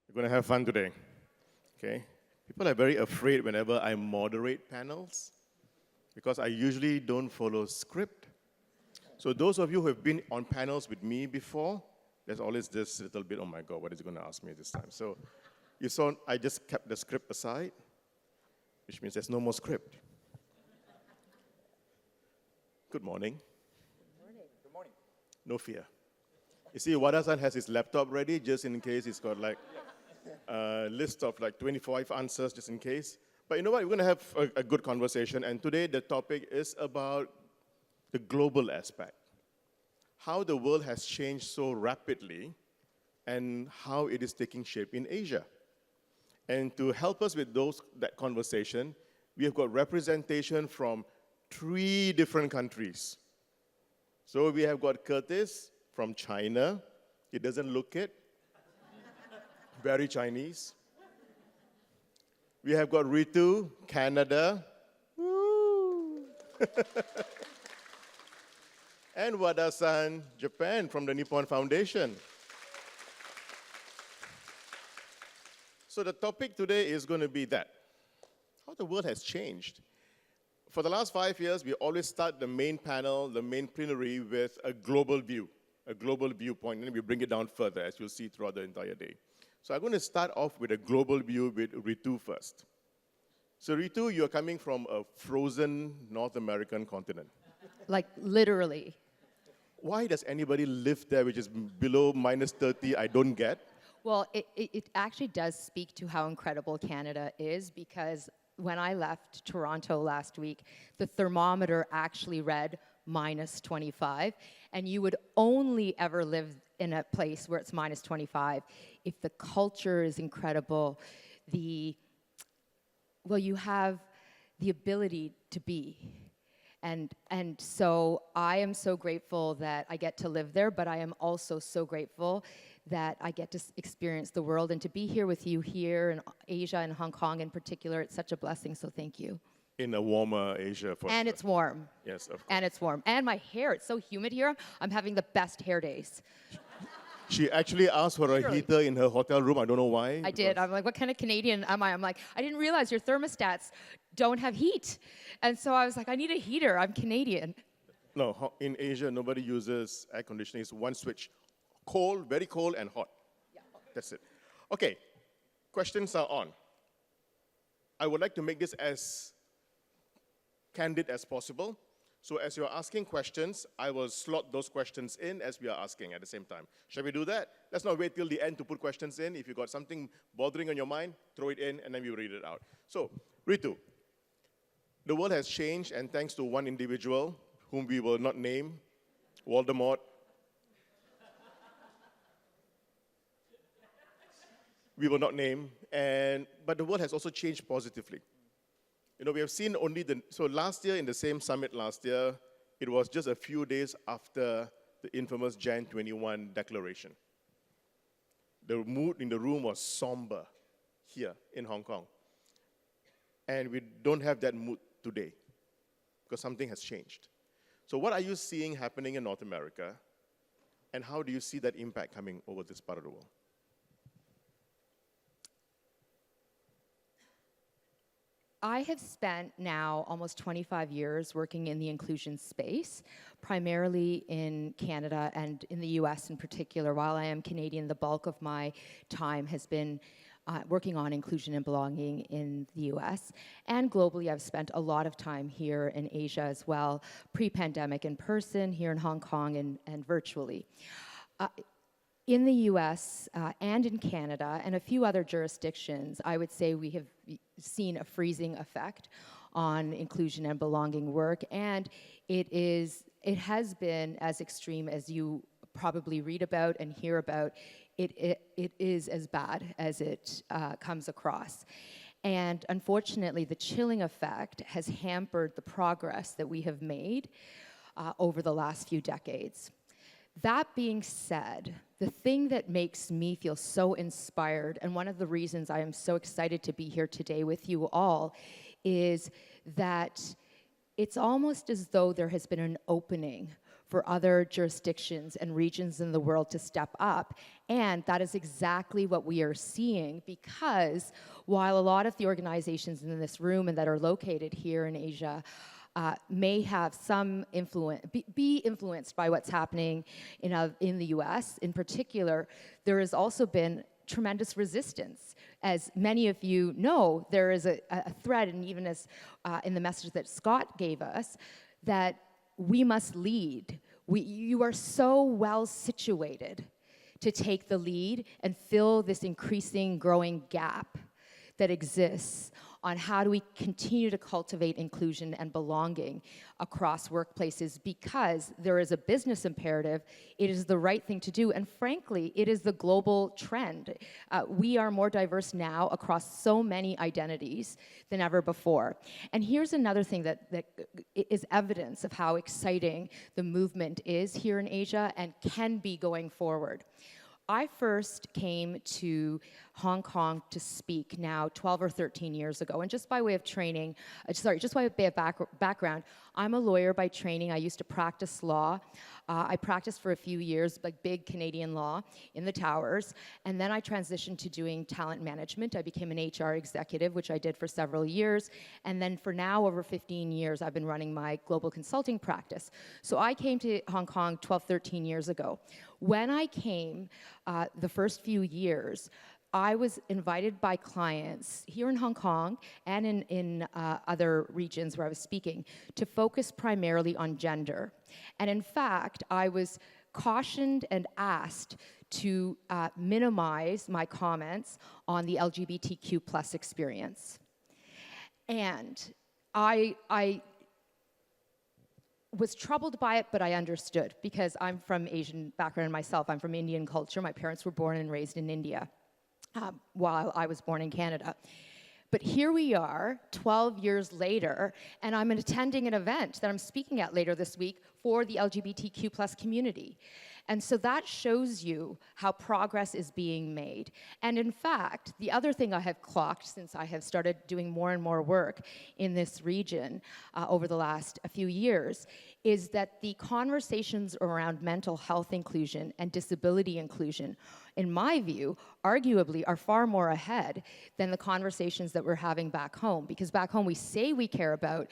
We're going to have fun today, okay? People are very afraid whenever I moderate panels because I usually don't follow script. So those of you who have been on panels with me before, there's always this little bit, oh my God, what is he going to ask me this time? So you saw I just kept the script aside, which means there's no more script. Good morning. Good morning. Good morning. No fear. You see, Wada-san has his laptop ready just in case he's got like a list of like 25 answers just in case. But you know what? We're going to have a good conversation. And today the topic is about the global aspect. How the world has changed so rapidly and how it is taking shape in Asia. And to help us with that conversation, we have got representation from 3 different countries. So we have got Curtis from China. He doesn't look it. Very Chinese. We have got Ritu, Canada. Woo! And Wada-san, Japan, from the Nippon Foundation. So the topic today is going to be that, how the world has changed. For the last 5 years, we always start the main panel, the main plenary, with a global view, a global viewpoint, and then we bring it down further, as you'll see throughout the entire day. So I'm going to start off with a global view with Ritu first. So Ritu, you're coming from a frozen North American continent. Like literally. Why does anybody live there which is below -30? I don't get. Well, it actually does speak to how incredible Canada is, because when I left Toronto last week, the thermometer actually read -25, and you would only ever live in a place where it's -25 if the culture is incredible, you have the ability to be. And so I am so grateful that I get to live there, but I am also so grateful that I get to experience the world and to be here with you here in Asia and Hong Kong in particular. It's such a blessing, so thank you. In a warmer Asia. For and sure. It's warm. Yes, of course. And it's warm. And my hair, it's so humid here. I'm having the best hair days. She actually asked for a heater in her hotel room. I don't know why. I did. I'm like, what kind of Canadian am I? I'm like, I didn't realize your thermostats don't have heat. And so I was like, I need a heater. I'm Canadian. No, in Asia, nobody uses air conditioning. It's one switch. Cold, very cold, and hot. Yeah. That's it. Okay, questions are on. I would like to make this as candid as possible. So as you're asking questions, I will slot those questions in as we are asking at the same time. Shall we do that? Let's not wait till the end to put questions in. If you've got something bothering on your mind, throw it in, and then we read it out. So, Ritu, the world has changed, and thanks to one individual, whom we will not name, Voldemort, we will not name, but the world has also changed positively. You know, we have seen so last year in the same summit last year, it was just a few days after the infamous Jan 21 declaration. The mood in the room was somber here in Hong Kong. And we don't have that mood today because something has changed. So what are you seeing happening in North America, and how do you see that impact coming over this part of the world? I have spent now almost 25 years working in the inclusion space, primarily in Canada and in the US in particular. While I am Canadian, the bulk of my time has been working on inclusion and belonging in the US. And globally, I've spent a lot of time here in Asia as well, pre-pandemic in person, here in Hong Kong, and virtually. In the US and in Canada and a few other jurisdictions, I would say we have seen a freezing effect on inclusion and belonging work, and it has been as extreme as you probably read about and hear about. It is as bad as it comes across. And unfortunately, the chilling effect has hampered the progress that we have made over the last few decades. That being said, the thing that makes me feel so inspired, and one of the reasons I am so excited to be here today with you all, is that it's almost as though there has been an opening for other jurisdictions and regions in the world to step up. And that is exactly what we are seeing, because while a lot of the organizations in this room and that are located here in Asia may have some influence, be influenced by what's happening in the US in particular, there has also been tremendous resistance. As many of you know, there is a thread, and even as in the message that Scott gave us, that we must lead. You are so well situated to take the lead and fill this increasing, growing gap that exists on how do we continue to cultivate inclusion and belonging across workplaces, because there is a business imperative. It is the right thing to do, and frankly, it is the global trend. We are more diverse now across so many identities than ever before. And here's another thing that is evidence of how exciting the movement is here in Asia and can be going forward. I first came to Hong Kong to speak now 12 or 13 years ago, and just by way of training, just by way of background, I'm a lawyer by training. I used to practice law. I practiced for a few years, like big Canadian law in the towers, and then I transitioned to doing talent management. I became an HR executive, which I did for several years, and then for now over 15 years, I've been running my global consulting practice. So I came to Hong Kong 12, 13 years ago. When I came, the first few years, I was invited by clients here in Hong Kong and in other regions where I was speaking to focus primarily on gender. And in fact, I was cautioned and asked to minimize my comments on the LGBTQ plus experience. And I was troubled by it, but I understood, because I'm from Asian background myself. I'm from Indian culture. My parents were born and raised in India, while I was born in Canada. But here we are, 12 years later, and I'm attending an event that I'm speaking at later this week for the LGBTQ plus community. And so that shows you how progress is being made. And in fact, the other thing I have clocked since I have started doing more and more work in this region over the last few years is that the conversations around mental health inclusion and disability inclusion, in my view, arguably are far more ahead than the conversations that we're having back home. Because back home we say we care about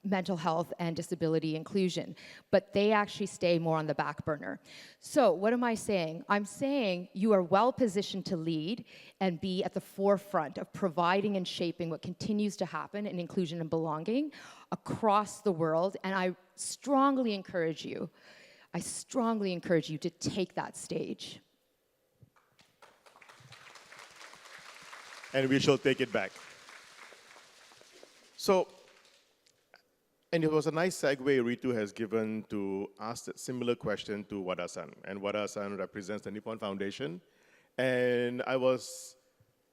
mental health and disability inclusion, but they actually stay more on the back burner. So what am I saying? I'm saying you are well positioned to lead and be at the forefront of providing and shaping what continues to happen in inclusion and belonging across the world, and I strongly encourage you to take that stage. And we shall take it back. So, and it was a nice segue Ritu has given to ask a similar question to Wada-san. And Wada-san represents the Nippon Foundation. And I was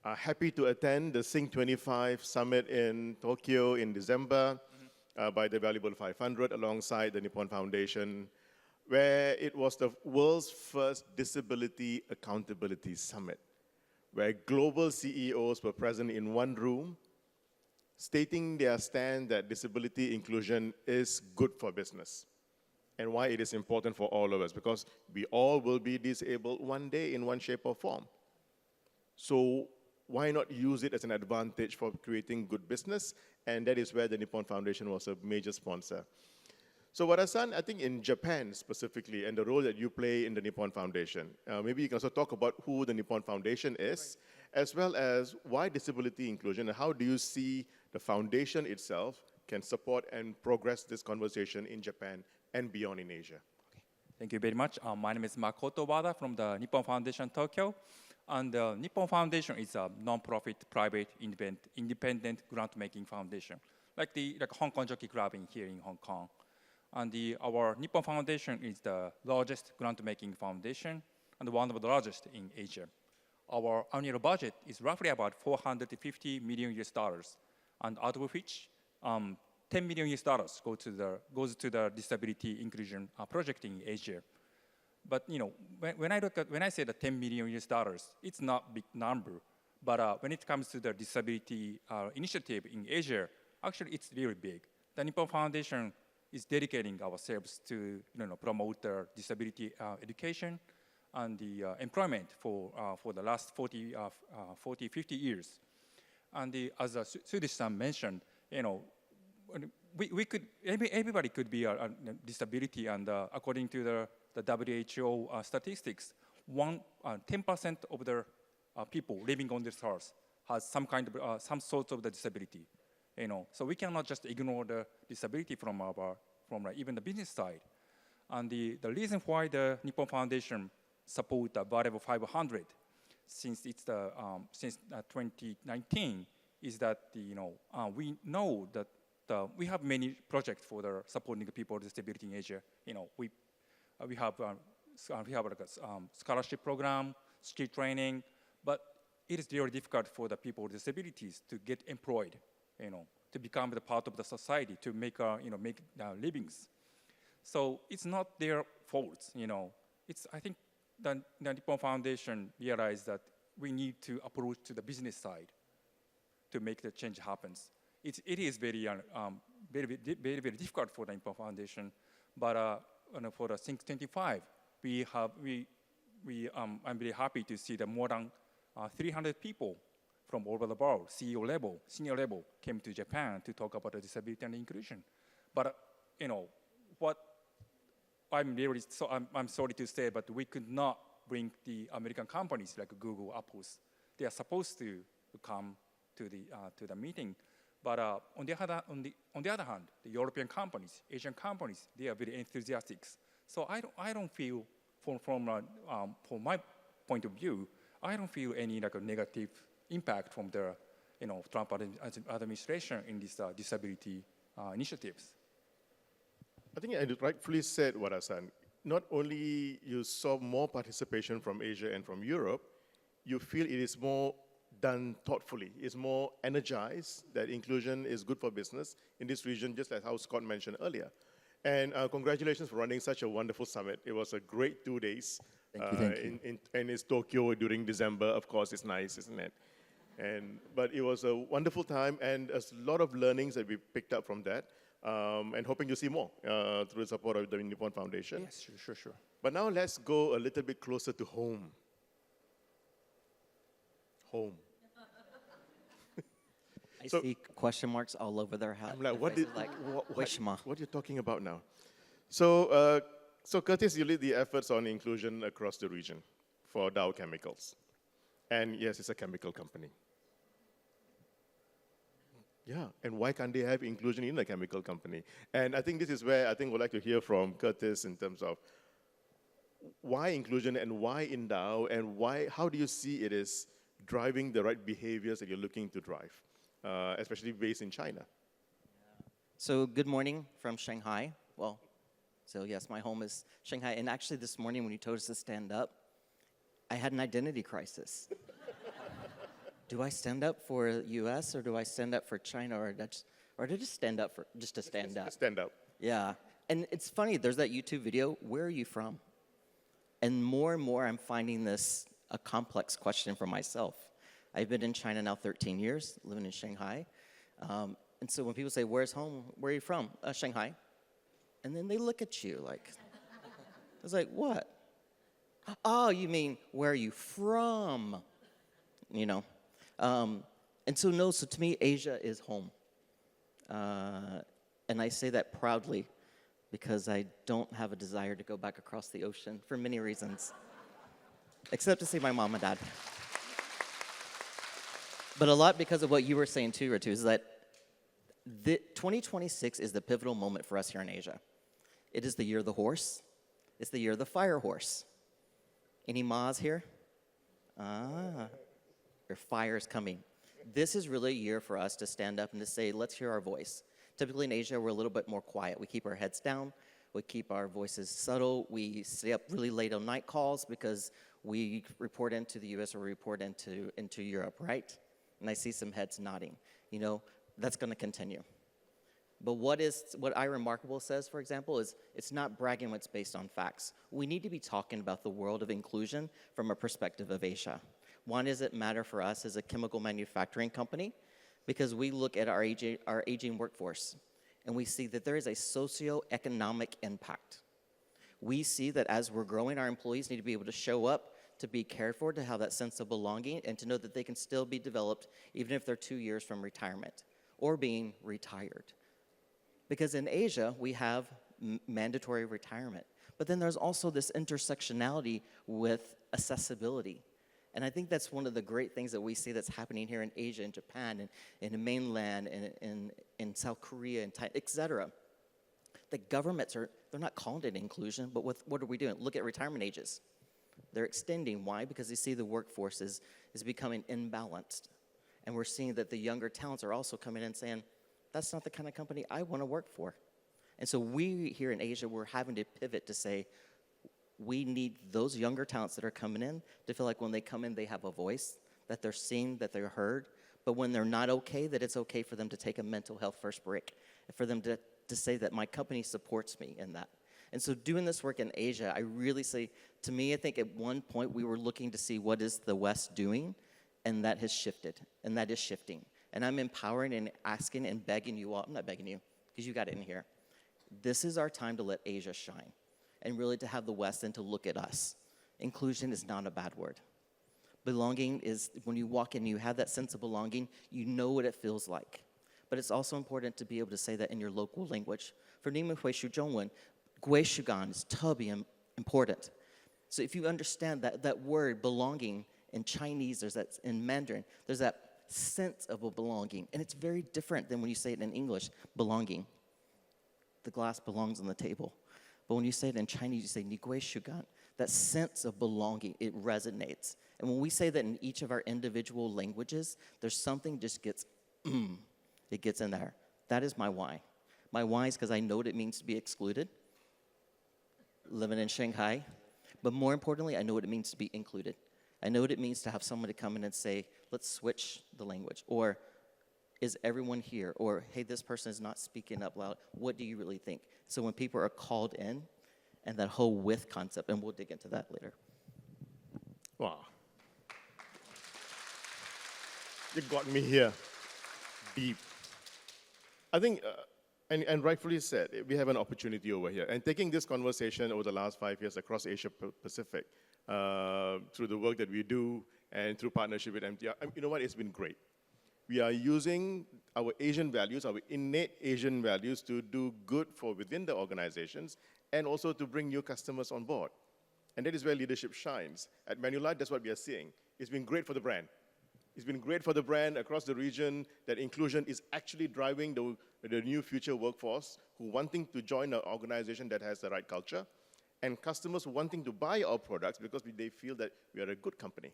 happy to attend the Sing 25 summit in Tokyo in December by the Valuable 500 alongside the Nippon Foundation, where it was the world's first disability accountability summit, where global CEOs were present in one room, stating their stand that disability inclusion is good for business and why it is important for all of us, because we all will be disabled one day in one shape or form. So why not use it as an advantage for creating good business? And that is where the Nippon Foundation was a major sponsor. So Wada-san, I think in Japan specifically, and the role that you play in the Nippon Foundation, maybe you can also talk about who the Nippon Foundation is, as well as why disability inclusion, and how do you see the foundation itself can support and progress this conversation in Japan and beyond in Asia. Thank you very much. My name is Makoto Wada from the Nippon Foundation Tokyo. And the Nippon Foundation is a non-profit, private, independent grant-making foundation, like Hong Kong Jockey Club here in Hong Kong. And our Nippon Foundation is the largest grant-making foundation and one of the largest in Asia. Our annual budget is roughly about $450 million US, and out of which $10 million US goes to the disability inclusion project in Asia. But when I say the $10 million US, it's not a big number. But when it comes to the disability initiative in Asia, actually it's really big. The Nippon Foundation is dedicating ourselves to promote disability education and the employment for the last 40, 50 years. And as Sudish-san mentioned, we could, everybody could be a disability, and according to the WHO statistics, 10% of the people living on this earth has some sort of the disability. So we cannot just ignore the disability from even the business side. And the reason why the Nippon Foundation support the Variable 500 since 2019 is that we know that we have many projects for the supporting people with disability in Asia. We have like a scholarship program, skill training, but it is very difficult for the people with disabilities to get employed, to become the part of the society, to make livings. So it's not their fault, I think the Nippon Foundation realized that we need to approach to the business side to make the change happens. It is very, very difficult for the Nippon Foundation, but for the Think 25, I'm very happy to see that more than 300 people from all over the world, CEO level, senior level, came to Japan to talk about disability and inclusion. But what I'm sorry to say, but we could not bring the American companies like Google, Apple. They are supposed to come to the meeting. But on the other hand, the European companies, Asian companies, they are very enthusiastic. So I don't feel, from my point of view, I don't feel any negative impact from the Trump administration in these disability initiatives. I think I rightfully said, Wada-san, not only you saw more participation from Asia and from Europe, you feel it is more done thoughtfully. It's more energized that inclusion is good for business in this region, just as how Scott mentioned earlier. And congratulations for running such a wonderful summit. It was a great 2 days. Thank you. And it's Tokyo during December, of course, it's nice, isn't it? But it was a wonderful time, and a lot of learnings that we picked up from that, and hoping to see more through the support of the Nippon Foundation. Yes, sure. But now let's go a little bit closer to home. Home. I see question marks all over their house. I'm like, what are you talking about now? So Curtis, you lead the efforts on inclusion across the region for Dow Chemicals. And yes, it's a chemical company. Yeah, and why can't they have inclusion in a chemical company? And I think this is where I think we'd like to hear from Curtis in terms of why inclusion and why in Dow, and how do you see it is driving the right behaviors that you're looking to drive, especially based in China? So good morning from Shanghai. Well, so yes, my home is Shanghai. And actually this morning when you told us to stand up, I had an identity crisis. Do I stand up for US or do I stand up for China, or did I just stand up for just to stand up? Stand up. Yeah. And it's funny, there's that YouTube video, where are you from? And more I'm finding this a complex question for myself. I've been in China now 13 years, living in Shanghai. And so when people say, where's home? Where are you from? Shanghai. And then they look at you like, I was like, what? Oh, you mean, where are you from? And so no, so to me, Asia is home. And I say that proudly because I don't have a desire to go back across the ocean for many reasons, except to see my mom and dad. But a lot because of what you were saying too, Ritu, is that 2026 is the pivotal moment for us here in Asia. It is the year of the horse. It's the year of the fire horse. Any Ma's here? Your fire is coming. This is really a year for us to stand up and to say, let's hear our voice. Typically in Asia, we're a little bit more quiet. We keep our heads down. We keep our voices subtle. We stay up really late on night calls because we report into the US or report into Europe, right? And I see some heads nodding. That's going to continue. But what iRemarkable says, for example, is it's not bragging when it's based on facts. We need to be talking about the world of inclusion from a perspective of Asia. Why does it matter for us as a chemical manufacturing company? Because we look at our aging workforce. and we see that there is a socioeconomic impact. We see that as we're growing, our employees need to be able to show up, to be cared for, to have that sense of belonging, and to know that they can still be developed even if they're 2 years from retirement or being retired. Because in Asia, we have mandatory retirement. But then there's also this intersectionality with accessibility. And I think that's one of the great things that we see that's happening here in Asia and Japan and in the mainland and in South Korea and Thailand, et cetera. The governments they're not calling it inclusion, but what are we doing? Look at retirement ages. They're extending. Why? Because they see the workforce is becoming imbalanced. And we're seeing that the younger talents are also coming in saying, that's not the kind of company I want to work for. And so we here in Asia, we're having to pivot to say, we need those younger talents that are coming in to feel like when they come in, they have a voice, that they're seen, that they're heard. But when they're not okay, that it's okay for them to take a mental health first break, for them to say that my company supports me in that. And so doing this work in Asia, I really say, to me, I think at one point we were looking to see what is the West doing, and that has shifted, and that is shifting. And I'm empowering and asking and begging you all, I'm not begging you, because you got it in here. This is our time to let Asia shine, and really to have the West and to look at us. Inclusion is not a bad word. Belonging is, when you walk in, you have that sense of belonging, you know what it feels like. But it's also important to be able to say that in your local language. For 你们会说中文, 归属感 is 特别 important. So if you understand that word, belonging, in Chinese, there's that, in Mandarin, there's that sense of a belonging. And it's very different than when you say it in English, belonging. The glass belongs on the table. But when you say it in Chinese, you say 你归属感. That sense of belonging, it resonates. And when we say that in each of our individual languages, there's something just gets, it gets in there. That is my why. My why is because I know what it means to be excluded, living in Shanghai. But more importantly, I know what it means to be included. I know what it means to have someone to come in and say, let's switch the language. Or, is everyone here? Or, hey, this person is not speaking up loud. What do you really think? So when people are called in, and that whole with concept, and we'll dig into that later. Wow. You got me here. Deep. I think, and rightfully said, we have an opportunity over here. And taking this conversation over the last 5 years across Asia Pacific, through the work that we do and through partnership with MTR, you know what, it's been great. We are using our Asian values, our innate Asian values, to do good for within the organizations and also to bring new customers on board. And that is where leadership shines. At Manulife, that's what we are seeing. It's been great for the brand. It's been great for the brand across the region that inclusion is actually driving the new future workforce who wanting to join an organization that has the right culture, and customers wanting to buy our products because they feel that we are a good company.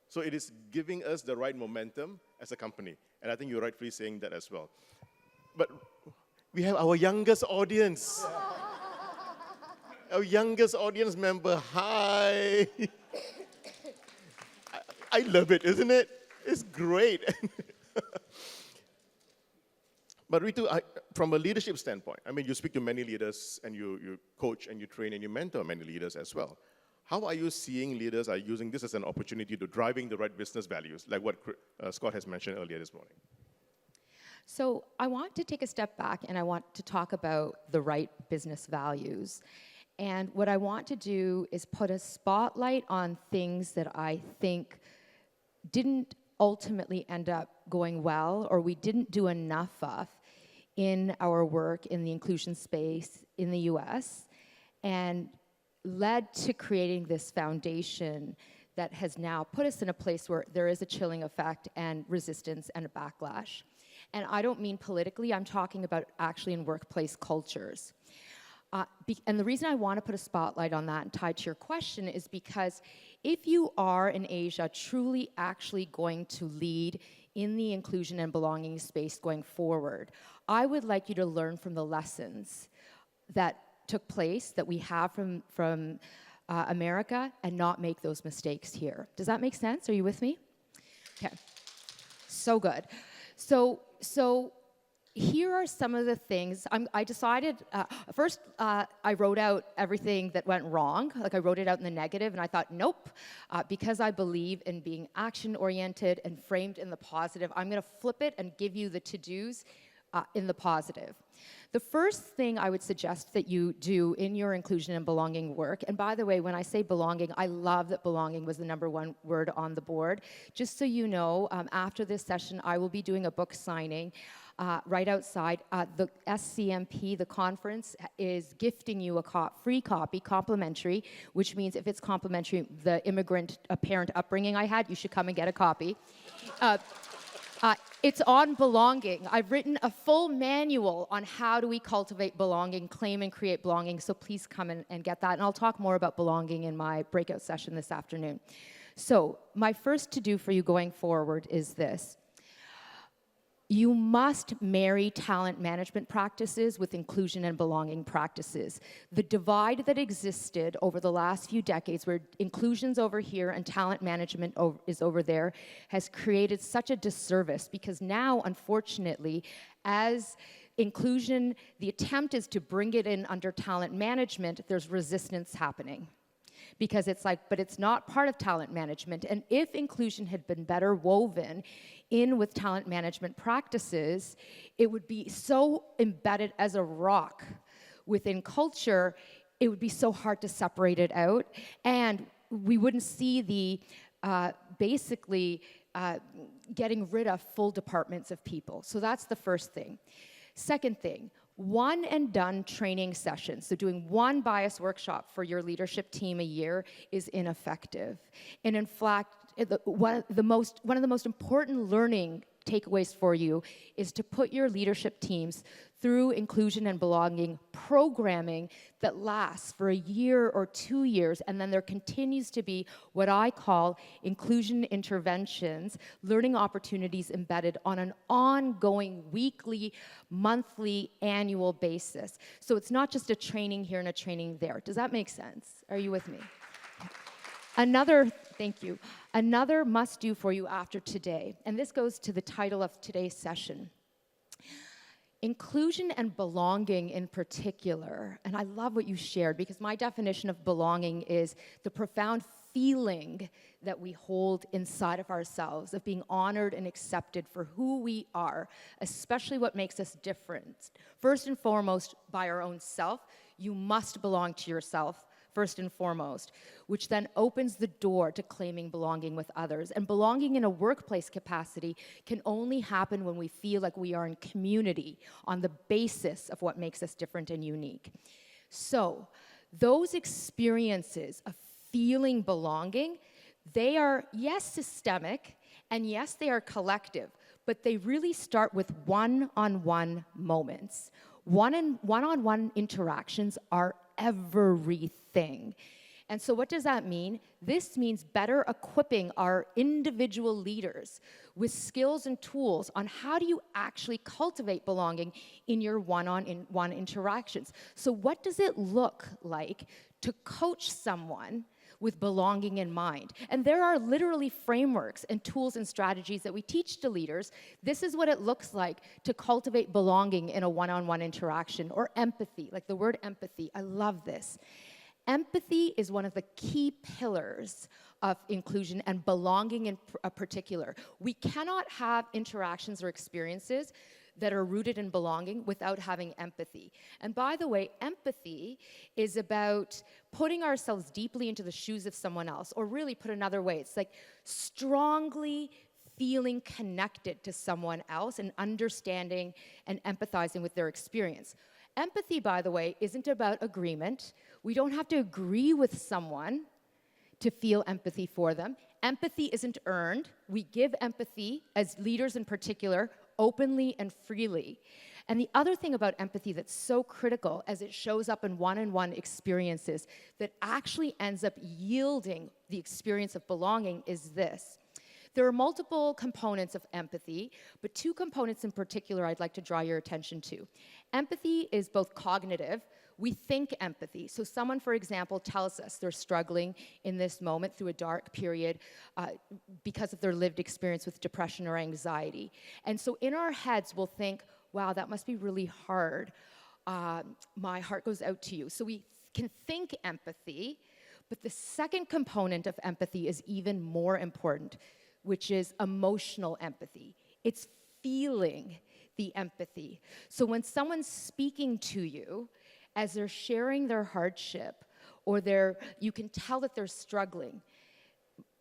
So it is giving us the right momentum as a company. And I think you're rightfully saying that as well. But we have our youngest audience. Our youngest audience member, hi. I love it, isn't it? It's great. But Ritu, from a leadership standpoint, I mean, you speak to many leaders and you coach and you train and you mentor many leaders as well. How are you seeing leaders are using this as an opportunity to driving the right business values, like what Scott has mentioned earlier this morning? So I want to take a step back and I want to talk about the right business values. And what I want to do is put a spotlight on things that I think didn't ultimately end up going well, or we didn't do enough of in our work in the inclusion space in the US, and led to creating this foundation that has now put us in a place where there is a chilling effect and resistance and a backlash. And I don't mean politically, I'm talking about actually in workplace cultures. And the reason I want to put a spotlight on that and tied to your question is because if you are in Asia truly actually going to lead in the inclusion and belonging space going forward, I would like you to learn from the lessons that took place, that we have from America, and not make those mistakes here. Does that make sense? Are you with me? Okay. So good. So here are some of the things. I decided, first I wrote out everything that went wrong. Like I wrote it out in the negative, and I thought, nope, because I believe in being action-oriented and framed in the positive, I'm gonna flip it and give you the to-dos in the positive. The first thing I would suggest that you do in your inclusion and belonging work, and by the way, when I say belonging, I love that belonging was the #1 word on the board. Just so you know, after this session, I will be doing a book signing right outside. The SCMP, the conference, is gifting you a free copy, complimentary, which means if it's complimentary, the immigrant parent upbringing I had, you should come and get a copy. It's on belonging. I've written a full manual on how do we cultivate belonging, claim and create belonging, so please come and get that. And I'll talk more about belonging in my breakout session this afternoon. So my first to-do for you going forward is this. You must marry talent management practices with inclusion and belonging practices. The divide that existed over the last few decades, where inclusion's over here and talent management is over there, has created such a disservice, because now, unfortunately, as inclusion, the attempt is to bring it in under talent management, there's resistance happening. Because it's like, but it's not part of talent management. And if inclusion had been better woven in with talent management practices, it would be so embedded as a rock within culture, it would be so hard to separate it out. And we wouldn't see the getting rid of full departments of people. So that's the first thing. Second thing, one and done training sessions, so doing one bias workshop for your leadership team a year is ineffective. And in fact, one of the most important learning takeaways for you is to put your leadership teams through inclusion and belonging programming that lasts for a year or 2 years, and then there continues to be what I call inclusion interventions, learning opportunities embedded on an ongoing weekly, monthly, annual basis. So it's not just a training here and a training there. Does that make sense? Are you with me? Thank you. Another must-do for you after today, and this goes to the title of today's session. Inclusion and belonging in particular, and I love what you shared, because my definition of belonging is the profound feeling that we hold inside of ourselves, of being honored and accepted for who we are, especially what makes us different. First and foremost, by our own self, you must belong to yourself, first and foremost, which then opens the door to claiming belonging with others. And belonging in a workplace capacity can only happen when we feel like we are in community on the basis of what makes us different and unique. So, those experiences of feeling belonging, they are, yes, systemic, and yes, they are collective, but they really start with one-on-one moments. One-on-one interactions are everything. And so what does that mean? This means better equipping our individual leaders with skills and tools on how do you actually cultivate belonging in your one-on-one interactions. So what does it look like to coach someone with belonging in mind? And there are literally frameworks and tools and strategies that we teach to leaders. This is what it looks like to cultivate belonging in a one-on-one interaction, or empathy, like the word empathy. I love this. Empathy is one of the key pillars of inclusion and belonging in particular. We cannot have interactions or experiences that are rooted in belonging without having empathy. And by the way, empathy is about putting ourselves deeply into the shoes of someone else, or really put another way, it's like strongly feeling connected to someone else and understanding and empathizing with their experience. Empathy, by the way, isn't about agreement. We don't have to agree with someone to feel empathy for them. Empathy isn't earned. We give empathy, as leaders in particular, openly and freely. And the other thing about empathy that's so critical as it shows up in one-on-one experiences that actually ends up yielding the experience of belonging is this. There are multiple components of empathy, but two components in particular I'd like to draw your attention to. Empathy is both cognitive. We think empathy. So someone, for example, tells us they're struggling in this moment through a dark period because of their lived experience with depression or anxiety. And so in our heads, we'll think, wow, that must be really hard. My heart goes out to you. So we can think empathy, but the second component of empathy is even more important, which is emotional empathy. It's feeling the empathy. So when someone's speaking to you, as they're sharing their hardship, or you can tell that they're struggling,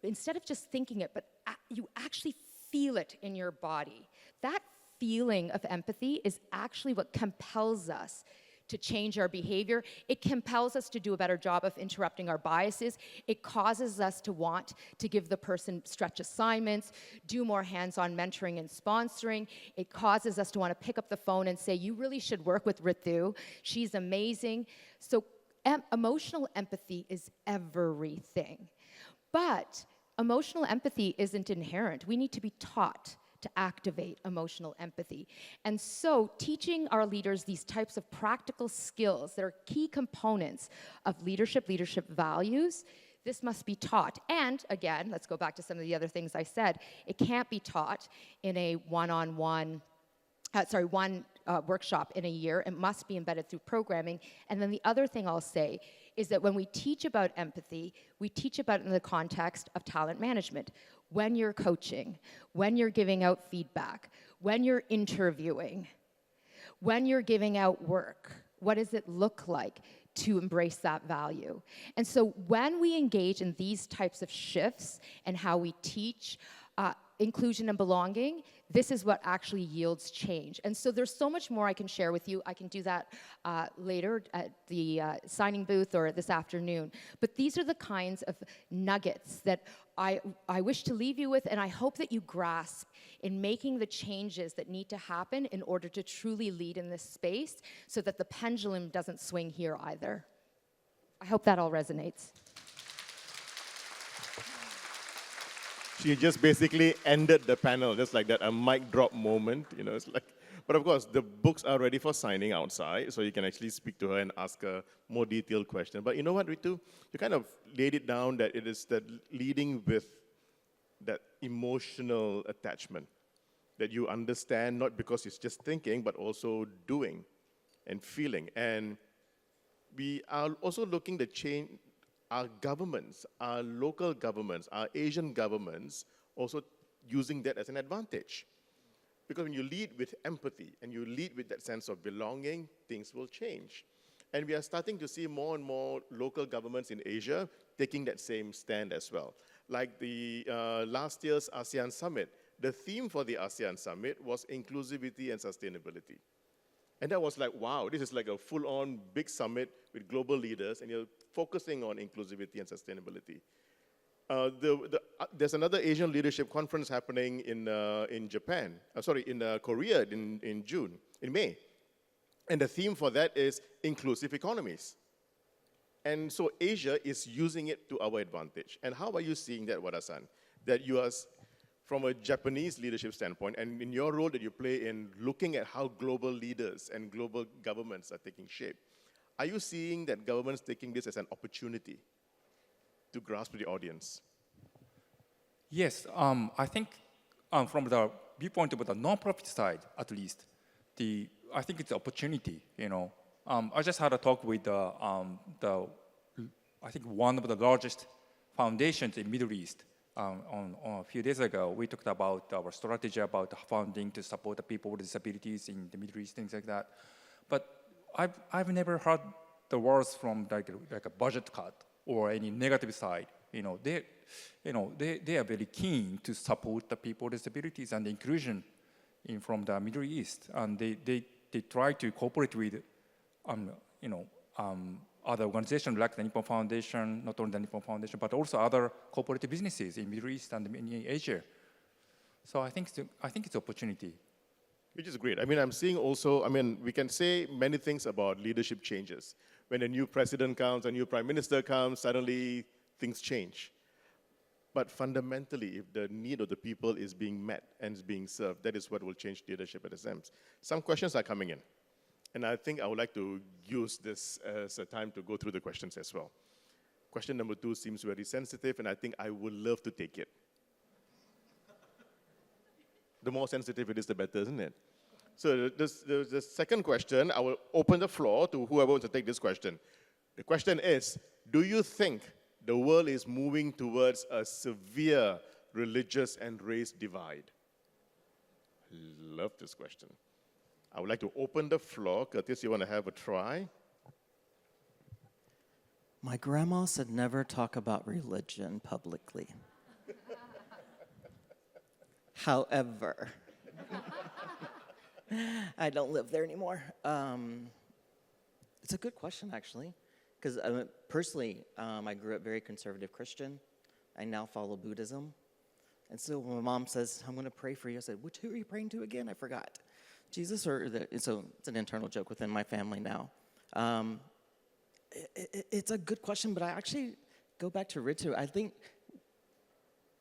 instead of just thinking it, but you actually feel it in your body. That feeling of empathy is actually what compels us to change our behavior. It compels us to do a better job of interrupting our biases. It causes us to want to give the person stretch assignments, do more hands-on mentoring and sponsoring. It causes us to want to pick up the phone and say, you really should work with Ritu. She's amazing. So emotional empathy is everything. But emotional empathy isn't inherent. We need to be taught to activate emotional empathy. And so teaching our leaders these types of practical skills that are key components of leadership values, this must be taught. And again, let's go back to some of the other things I said. It can't be taught in a one workshop in a year. It must be embedded through programming. And then the other thing I'll say is that when we teach about empathy, we teach about it in the context of talent management. When you're coaching, when you're giving out feedback, when you're interviewing, when you're giving out work, what does it look like to embrace that value? And so when we engage in these types of shifts and how we teach inclusion and belonging, this is what actually yields change. And so there's so much more I can share with you. I can do that later at the signing booth or this afternoon. But these are the kinds of nuggets that I wish to leave you with, and I hope that you grasp in making the changes that need to happen in order to truly lead in this space so that the pendulum doesn't swing here either. I hope that all resonates. She just basically ended the panel just like that, a mic drop moment. It's like, but of course, the books are ready for signing outside, so you can actually speak to her and ask a more detailed question. But you know what, Ritu? You kind of laid it down that it is that leading with that emotional attachment that you understand, not because it's just thinking, but also doing and feeling. And we are also looking to change our governments, our local governments, our Asian governments, also using that as an advantage. Because when you lead with empathy and you lead with that sense of belonging, things will change. And we are starting to see more and more local governments in Asia taking that same stand as well. Like the last year's ASEAN Summit, the theme for the ASEAN Summit was inclusivity and sustainability. And that was like, wow, this is like a full-on big summit with global leaders, and you're focusing on inclusivity and sustainability. There's another Asian leadership conference happening in Japan, in Korea in May. And the theme for that is inclusive economies. And so Asia is using it to our advantage. And how are you seeing that, Wada-san? That you are, from a Japanese leadership standpoint, and in your role that you play in looking at how global leaders and global governments are taking shape, are you seeing that governments taking this as an opportunity to grasp the audience? Yes, I think from the viewpoint of the non-profit side, at least, I think it's an opportunity. I just had a talk with I think one of the largest foundations in Middle East. On a few days ago, we talked about our strategy about funding to support the people with disabilities in the Middle East, things like that. But I've never heard the words from like a budget cut or any negative side. They are very keen to support the people with disabilities and the inclusion from the Middle East, and they try to cooperate with other organizations like the Nippon Foundation, not only the Nippon Foundation, but also other cooperative businesses in Middle East and in Asia. So I think it's an opportunity. Which is great. I'm seeing also, we can say many things about leadership changes. When a new president comes, a new prime minister comes, suddenly things change. But fundamentally, if the need of the people is being met and is being served, that is what will change leadership at SMs. Some questions are coming in. And I think I would like to use this as a time to go through the questions as well. Question number 2 seems very sensitive, and I think I would love to take it. The more sensitive it is, the better, isn't it? So the second question, I will open the floor to whoever wants to take this question. The question is, do you think the world is moving towards a severe religious and race divide? I love this question. I would like to open the floor. Curtis, you want to have a try? My grandma said never talk about religion publicly. However, I don't live there anymore. It's a good question, actually, because personally, I grew up very conservative Christian. I now follow Buddhism. And so when my mom says, I'm going to pray for you, I said, who are you praying to again? I forgot. Jesus so it's an internal joke within my family now. It's a good question, but I actually go back to Ritu. I think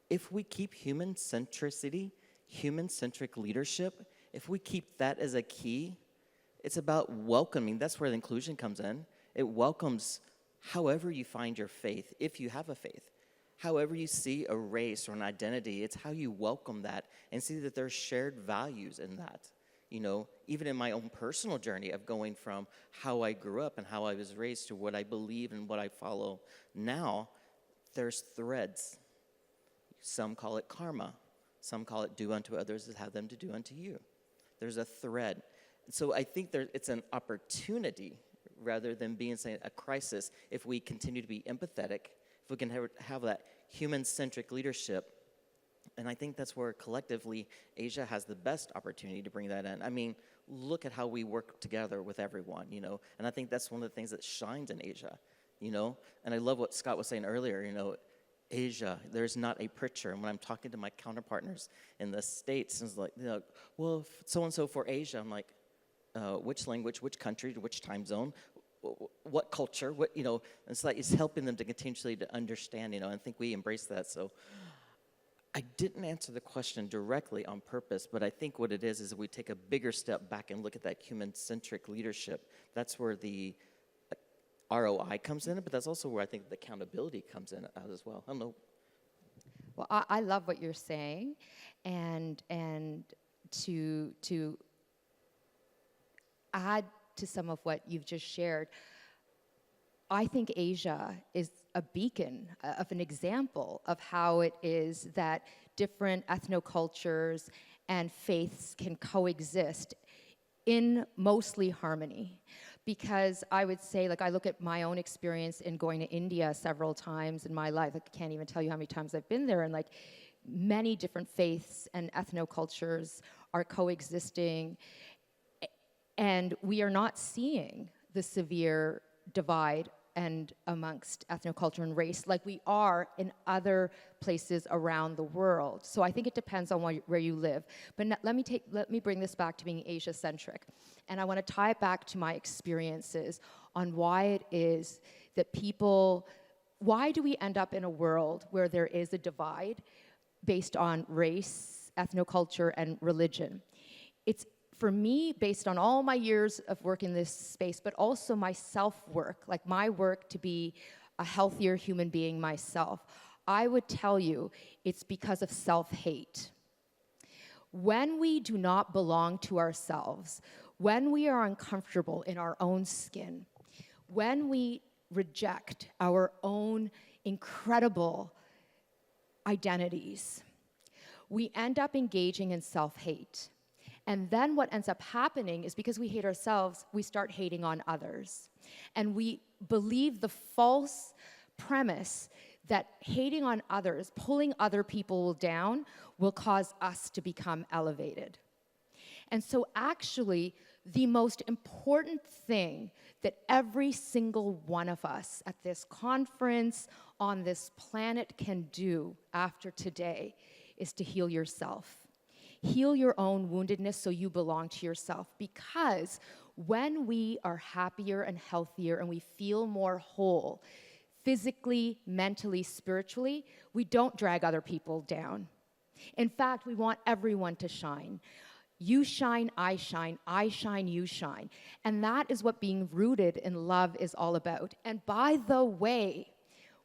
if we keep human-centricity, human-centric leadership, if we keep that as a key, it's about welcoming. That's where the inclusion comes in. It welcomes however you find your faith, if you have a faith. However you see a race or an identity, it's how you welcome that and see that there's shared values in that. You know, even in my own personal journey of going from how I grew up and how I was raised to what I believe and what I follow now, there's threads. Some call it karma. Some call it do unto others as have them to do unto you. There's a thread. So I think it's an opportunity rather than being a crisis if we continue to be empathetic, if we can have that human-centric leadership. And I think that's where collectively Asia has the best opportunity to bring that in. I mean, look at how we work together with everyone, you know. And I think that's one of the things that shines in Asia, you know. And I love what Scott was saying earlier, you know, Asia, there's not a preacher. And when I'm talking to my counterpartners in the States, it's like, you know, well, so-and-so for Asia. I'm like, which language, which country, which time zone, what culture, what, you know. It's like it's helping them to continually to understand, you know, and I think we embrace that. So I didn't answer the question directly on purpose, but I think what it is we take a bigger step back and look at that human-centric leadership. That's where the ROI comes in, but that's also where I think the accountability comes in as well. I don't know. Well, I love what you're saying, and to add to some of what you've just shared, I think Asia is a beacon of an example of how it is that different ethnocultures and faiths can coexist in mostly harmony. Because I would say, like, I look at my own experience in going to India several times in my life. I can't even tell you how many times I've been there, and like many different faiths and ethnocultures are coexisting, and we are not seeing the severe divide and amongst ethnoculture and race like we are in other places around the world. So I think it depends on where you live. But let me bring this back to being Asia-centric. And I want to tie it back to my experiences on why it is that why do we end up in a world where there is a divide based on race, ethnoculture, and religion? It's, for me, based on all my years of work in this space, but also my self-work, like my work to be a healthier human being myself, I would tell you it's because of self-hate. When we do not belong to ourselves, when we are uncomfortable in our own skin, when we reject our own incredible identities, we end up engaging in self-hate. And then what ends up happening is because we hate ourselves, we start hating on others. And we believe the false premise that hating on others, pulling other people down, will cause us to become elevated. And so actually, the most important thing that every single one of us at this conference on this planet can do after today is to heal yourself. Heal your own woundedness so you belong to yourself. Because when we are happier and healthier and we feel more whole, physically, mentally, spiritually, we don't drag other people down. In fact, we want everyone to shine. You shine, I shine, you shine. And that is what being rooted in love is all about. And by the way,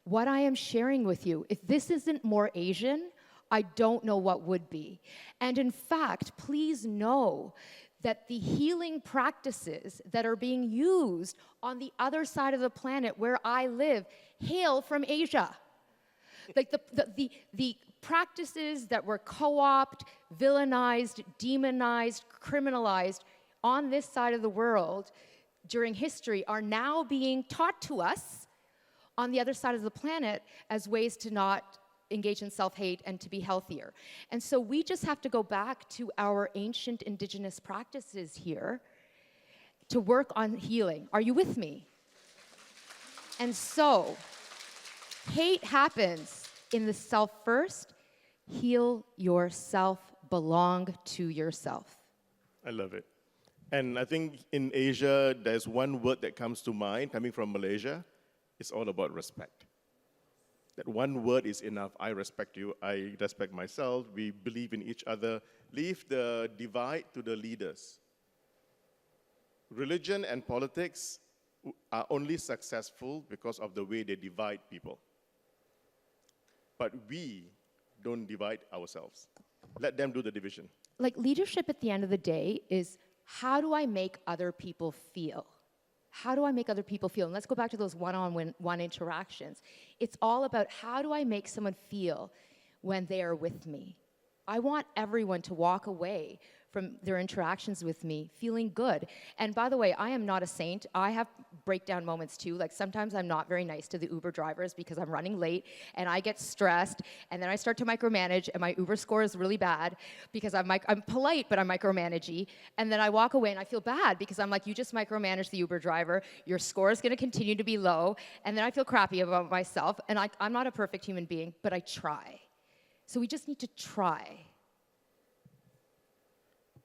what I am sharing with you, if this isn't more Asian, I don't know what would be. And in fact, please know that the healing practices that are being used on the other side of the planet where I live hail from Asia. Like the practices that were co-opted, villainized, demonized, criminalized on this side of the world during history are now being taught to us on the other side of the planet as ways to not engage in self-hate and to be healthier. And so we just have to go back to our ancient indigenous practices here to work on healing. Are you with me? And so, hate happens in the self first. Heal yourself, belong to yourself. I love it. And I think in Asia, there's one word that comes to mind coming from Malaysia. It's all about respect. That one word is enough. I respect you. I respect myself. We believe in each other. Leave the divide to the leaders. Religion and politics are only successful because of the way they divide people. But we don't divide ourselves. Let them do the division. Like leadership at the end of the day is, how do I make other people feel? How do I make other people feel? And let's go back to those one-on-one interactions. It's all about, how do I make someone feel when they are with me? I want everyone to walk away from their interactions with me feeling good. And by the way, I am not a saint. I have breakdown moments too. Like sometimes I'm not very nice to the Uber drivers because I'm running late and I get stressed, and then I start to micromanage and my Uber score is really bad because I'm polite but I'm micromanaging, and then I walk away and I feel bad because I'm like, you just micromanaged the Uber driver, your score is gonna continue to be low, and then I feel crappy about myself, and I'm not a perfect human being, but I try. So we just need to try.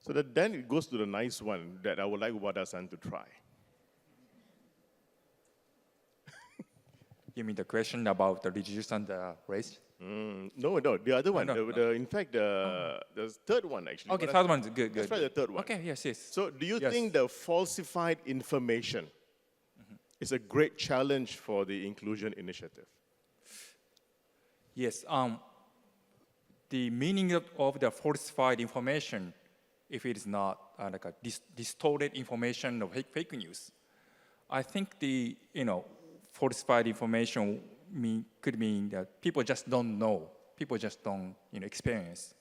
So that then it goes to the nice one that I would like Wada-san to try. You mean the question about the religious and the race? No, the other one. no. In fact, the third one actually. Okay, Wada-san. third one is good. Let's try the third one. Okay, yes. So do you Yes. think the falsified information is a great challenge for the inclusion initiative? Yes. The meaning of the falsified information, if it is not like a distorted information or fake news, I think the falsified information could mean that people just don't know, people just don't experience.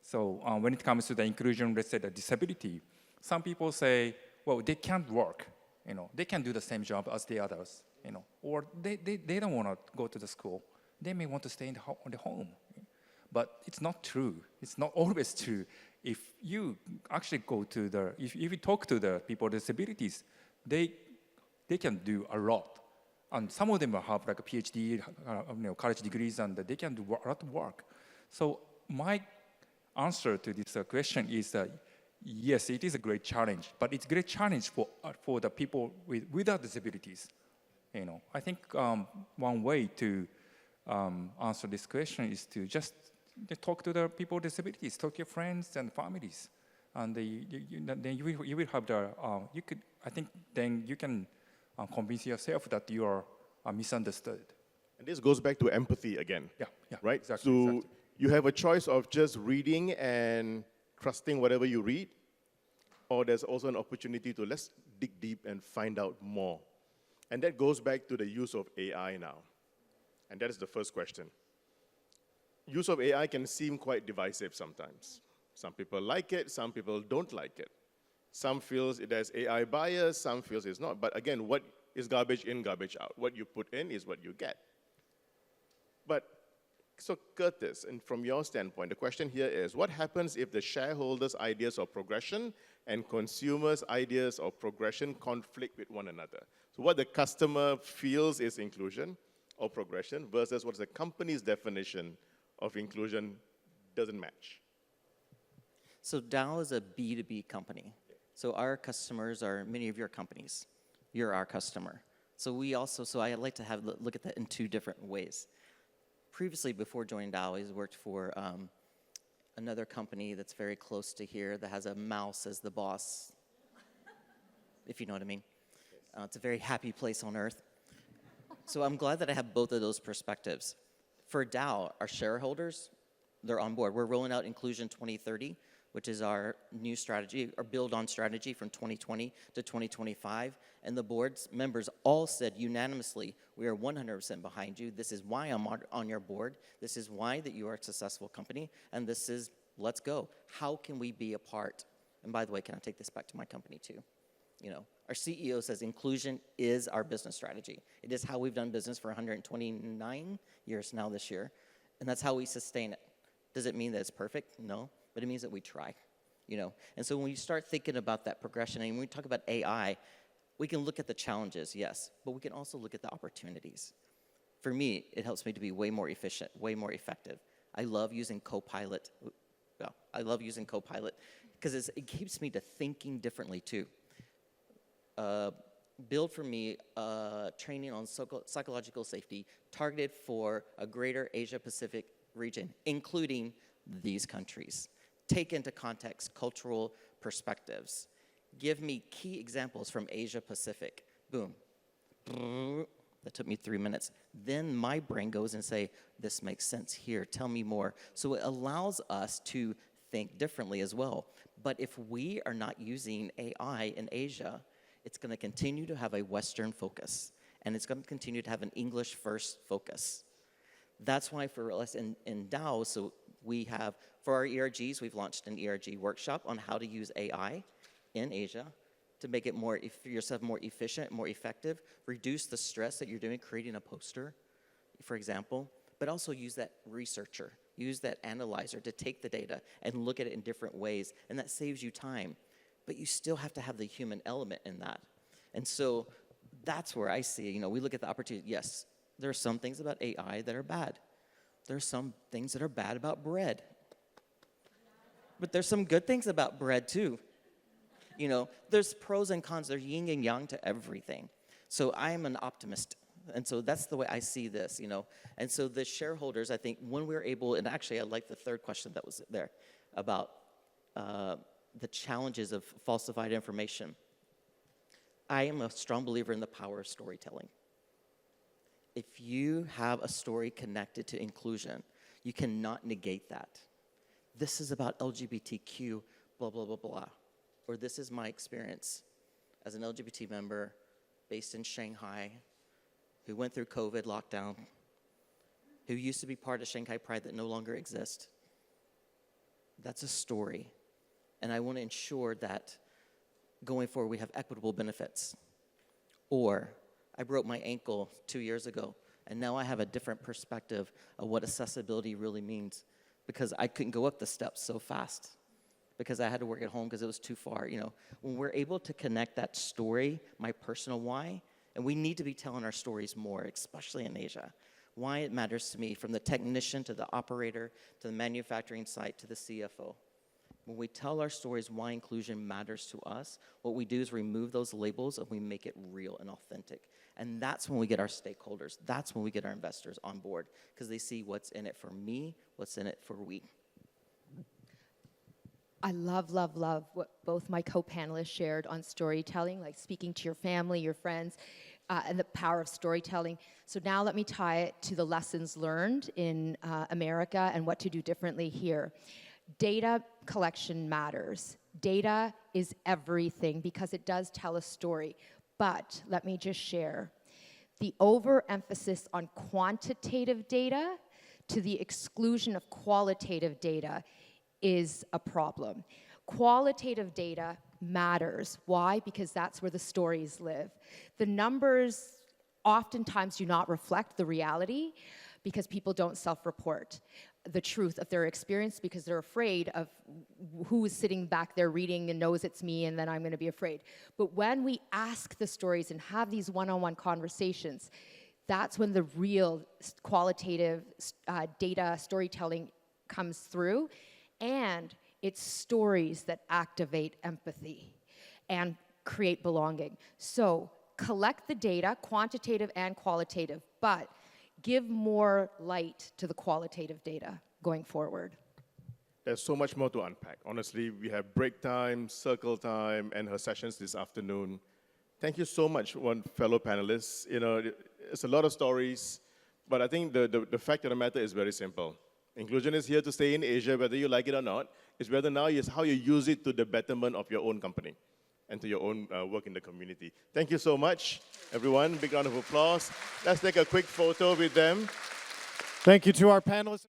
So when it comes to the inclusion, let's say the disability, some people say, well, they can't work, they can do the same job as the others, or they don't want to go to the school. They may want to stay in the home. But it's not true. It's not always true. If you actually if you talk to the people with disabilities, they can do a lot. And some of them have like a PhD, college degrees, and they can do a lot of work. So my answer to this question is that yes, it is a great challenge, but it's a great challenge for the people without disabilities. I think one way to answer this question is to just talk to the people with disabilities, talk to your friends and families, and then you will have I think then you can convince yourself that you are misunderstood. And this goes back to empathy again. Yeah, right? exactly. So you have a choice of just reading and trusting whatever you read, or there's also an opportunity to let's dig deep and find out more. And that goes back to the use of AI now. And that is the first question. Use of AI can seem quite divisive sometimes. Some people like it, some people don't like it. Some feels it has AI bias, some feels it's not. But again, what is garbage in, garbage out? What you put in is what you get. But, so Curtis, and from your standpoint, the question here is, what happens if the shareholders' ideas of progression and consumers' ideas of progression conflict with one another? So what the customer feels is inclusion or progression versus what the company's definition of inclusion doesn't match. So Dow is a B2B company. So our customers are many of your companies. You're our customer. So I like to look at that in two different ways. Previously, before joining Dow, I worked for another company that's very close to here that has a mouse as the boss, if you know what I mean. It's a very happy place on earth. So I'm glad that I have both of those perspectives. For Dow, our shareholders, they're on board. We're rolling out Inclusion 2030, which is our new strategy, our build-on strategy from 2020 to 2025. And the board's members all said unanimously, we are 100% behind you. This is why I'm on your board. This is why that you are a successful company. And this is, let's go. How can we be a part And by the way, can I take this back to my company too? You know, our CEO says inclusion is our business strategy. It is how we've done business for 129 years now this year, and that's how we sustain it. Does it mean that it's perfect? No, but it means that we try, you know. And so when you start thinking about that progression, and when we talk about AI, we can look at the challenges, yes, but we can also look at the opportunities. For me, it helps me to be way more efficient, way more effective. I love using Copilot. Well, I love using Copilot because it keeps me to thinking differently too. Build for me training on psychological safety targeted for a greater Asia-Pacific region, including these countries. Take into context cultural perspectives. Give me key examples from Asia-Pacific. Boom. That took me 3 minutes. Then my brain goes and say, this makes sense here, tell me more. So it allows us to think differently as well. But if we are not using AI in Asia, it's going to continue to have a Western focus, and it's going to continue to have an English-first focus. That's why for us in DAO, so we have, for our ERGs, we've launched an ERG workshop on how to use AI in Asia to make it more, yourself more efficient, more effective, reduce the stress that you're doing creating a poster, for example, but also use that researcher, use that analyzer to take the data and look at it in different ways, and that saves you time. But you still have to have the human element in that. And so that's where I see, you know, we look at the opportunity. Yes, there are some things about AI that are bad. There are some things that are bad about bread. But there's some good things about bread too. You know, there's pros and cons. There's yin and yang to everything. So I am an optimist. And so that's the way I see this, you know. And so the shareholders, I think, when we're able, and actually I like the third question that was there about the challenges of falsified information. I am a strong believer in the power of storytelling. If you have a story connected to inclusion, you cannot negate that. This is about LGBTQ, blah, blah, blah, blah. Or this is my experience as an LGBT member based in Shanghai who went through COVID lockdown, who used to be part of Shanghai Pride that no longer exists. That's a story. And I want to ensure that going forward we have equitable benefits. Or I broke my ankle 2 years ago, and now I have a different perspective of what accessibility really means because I couldn't go up the steps so fast because I had to work at home because it was too far. You know, when we're able to connect that story, my personal why, and we need to be telling our stories more, especially in Asia, why it matters to me, from the technician to the operator to the manufacturing site to the CFO. When we tell our stories why inclusion matters to us, what we do is remove those labels and we make it real and authentic. And that's when we get our stakeholders. That's when we get our investors on board because they see what's in it for me, what's in it for we. I love, love, love what both my co-panelists shared on storytelling, like speaking to your family, your friends, and the power of storytelling. So now let me tie it to the lessons learned in America and what to do differently here. Data collection matters. Data is everything because it does tell a story. But let me just share, the overemphasis on quantitative data to the exclusion of qualitative data is a problem. Qualitative data matters. Why? Because that's where the stories live. The numbers oftentimes do not reflect the reality because people don't self-report the truth of their experience because they're afraid of who is sitting back there reading and knows it's me and then I'm going to be afraid. But when we ask the stories and have these one-on-one conversations, that's when the real qualitative data storytelling comes through, and it's stories that activate empathy and create belonging. So collect the data, quantitative and qualitative, but give more light to the qualitative data going forward. There's so much more to unpack. Honestly, we have break time, circle time, and her sessions this afternoon. Thank you so much, one fellow panelists. You know, it's a lot of stories, but I think the fact of the matter is very simple. Inclusion is here to stay in Asia, whether you like it or not. It's whether now is how you use it to the betterment of your own company and to your own work in the community. Thank you so much, everyone. Big round of applause. Let's take a quick photo with them. Thank you to our panelists.